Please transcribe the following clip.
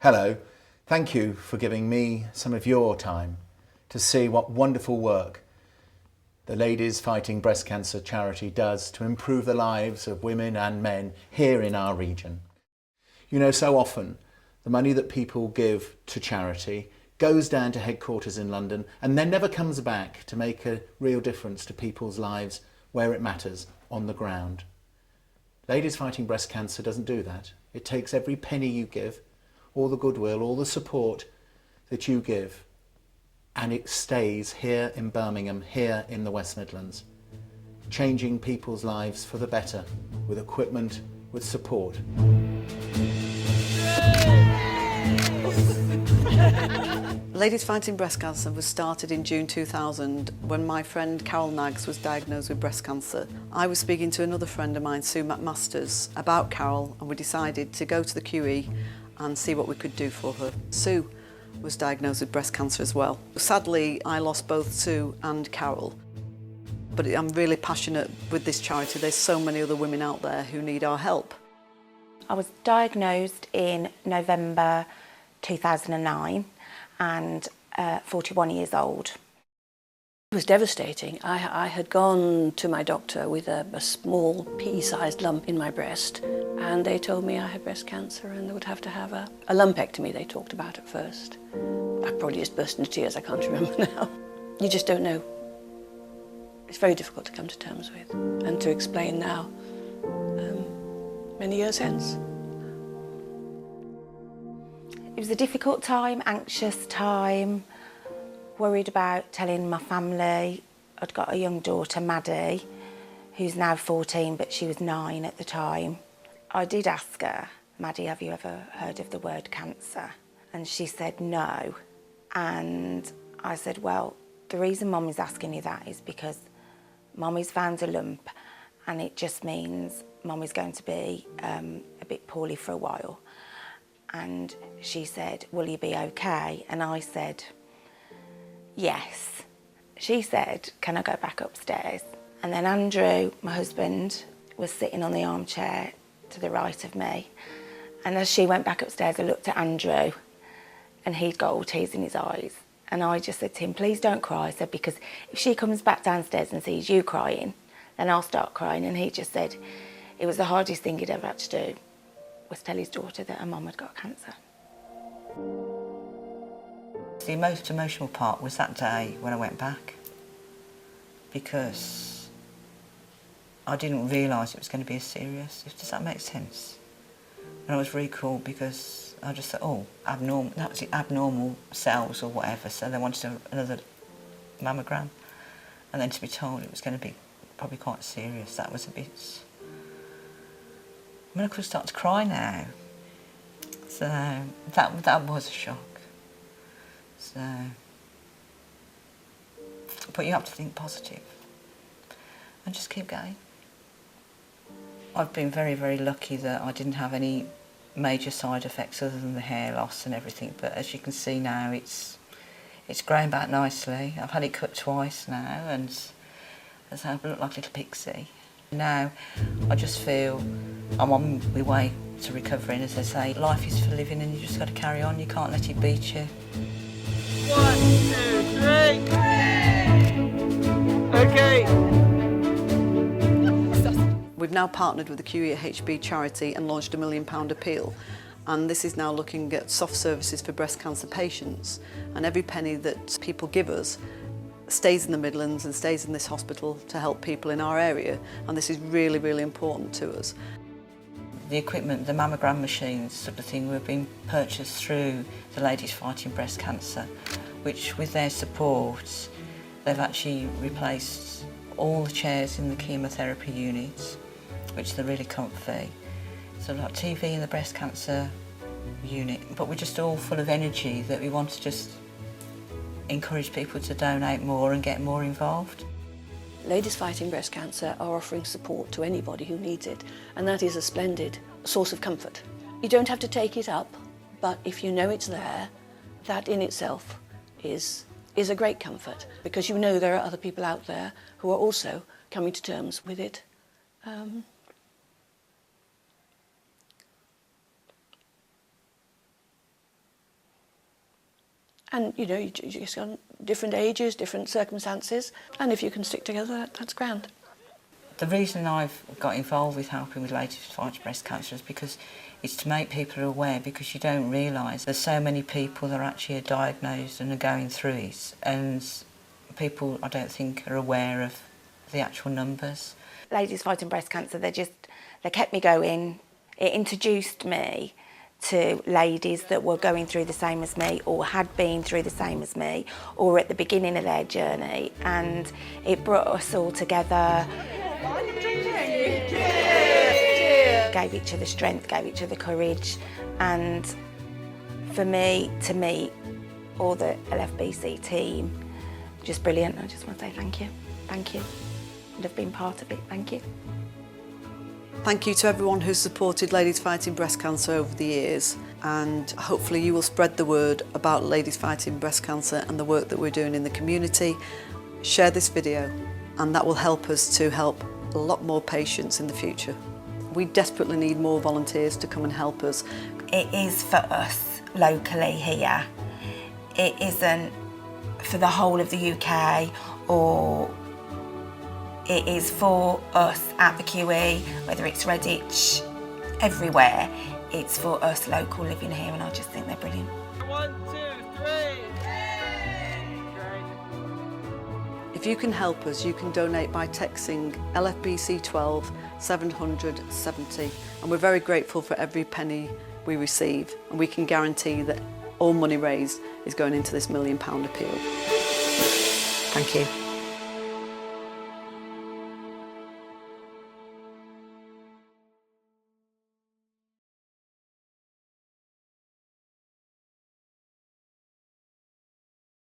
Hello, thank you for giving me some of your time to see what wonderful work the Ladies Fighting Breast Cancer charity does to improve the lives of women and men here in our region. You know, so often the money that people give to charity goes down to headquarters in London and then never comes back to make a real difference to people's lives where it matters, on the ground. Ladies Fighting Breast Cancer doesn't do that. It takes every penny you give, all the goodwill, all the support that you give, and it stays here in Birmingham, here in the West Midlands, changing people's lives for the better, with equipment, with support. Ladies Fighting Breast Cancer was started in June 2000 when my friend Carol Knaggs was diagnosed with breast cancer. I was speaking to another friend of mine, Sue Macmaster, about Carol, and we decided to go to the QE and see what we could do for her. Sue was diagnosed with breast cancer as well. Sadly, I lost both Sue and Carol. But I'm really passionate with this charity. There's so many other women out there who need our help. I was diagnosed in November 2009 and 41 years old. It was devastating. I had gone to my doctor with a small pea-sized lump in my breast, and they told me I had breast cancer and they would have to have a lumpectomy, they talked about at first. I probably just burst into tears, I can't remember now. You just don't know. It's very difficult to come to terms with and to explain now, many years hence. It was a difficult time, anxious time, worried about telling my family. I'd got a young daughter, Maddie, who's now 14, but she was 9 at the time. I did ask her, Maddie, have you ever heard of the word cancer? And she said no. And I said, well, the reason Mummy's asking you that is because Mummy's found a lump and it just means Mummy's going to be a bit poorly for a while. And she said, will you be okay? And I said, yes. She said, can I go back upstairs? And then Andrew, my husband, was sitting on the armchair to the right of me. And as she went back upstairs, I looked at Andrew and he'd got all tears in his eyes. And I just said to him, please don't cry. I said, because if she comes back downstairs and sees you crying, then I'll start crying. And he just said it was the hardest thing he'd ever had to do, was tell his daughter that her mum had got cancer. The most emotional part was that day when I went back, because I didn't realise it was going to be as serious. Does that make sense? And I was recalled because I just thought, oh, abnormal, that was the abnormal cells or whatever, so they wanted another mammogram. And then to be told it was going to be probably quite serious, that was a bit... I mean, I could start to cry now. So that was a shock. So, but you have to think positive and just keep going. I've been very, very lucky that I didn't have any major side effects other than the hair loss and everything, but as you can see now, it's growing back nicely. I've had it cut twice now, and I look like a little pixie. Now I just feel I'm on my way to recovering. As they say, life is for living and you just got to carry on. You can't let it beat you. 1, 2, 3. Okay. We've now partnered with the QE at HB charity and launched a £1 million appeal. And this is now looking at soft services for breast cancer patients. And every penny that people give us stays in the Midlands and stays in this hospital to help people in our area. And this is really, really important to us. The equipment, the mammogram machines sort of thing, were being purchased through the Ladies Fighting Breast Cancer, which with their support, they've actually replaced all the chairs in the chemotherapy units, which they're really comfy. So like TV in the breast cancer unit, but we're just all full of energy that we want to just encourage people to donate more and get more involved. Ladies Fighting Breast Cancer are offering support to anybody who needs it, and that is a splendid source of comfort. You don't have to take it up, but if you know it's there, that in itself is a great comfort, because you know there are other people out there who are also coming to terms with it. And, you know, you just got different ages, different circumstances, and if you can stick together, that's grand. The reason I've got involved with helping with ladies fighting breast cancer is because it's to make people aware, because you don't realise there's so many people that are actually diagnosed and are going through it, and people, I don't think, are aware of the actual numbers. Ladies Fighting Breast Cancer, they kept me going. It introduced me to ladies that were going through the same as me, or had been through the same as me, or at the beginning of their journey, and it brought us all together. Gave each other strength, gave each other courage, and for me to meet all the LFBC team, just brilliant. I just want to say thank you, and have been part of it. Thank you. Thank you to everyone who's supported Ladies Fighting Breast Cancer over the years, and hopefully you will spread the word about Ladies Fighting Breast Cancer and the work that we're doing in the community. Share this video, and that will help us to help a lot more patients in the future. We desperately need more volunteers to come and help us. It is for us locally here. It isn't for the whole of the UK, or it is for us at the QE, whether it's Redditch, everywhere. It's for us local living here, and I just think they're brilliant. 1, 2, 3. If you can help us, you can donate by texting LFBC 12 700 70, and we're very grateful for every penny we receive, and we can guarantee that all money raised is going into this £1 million appeal. Thank you.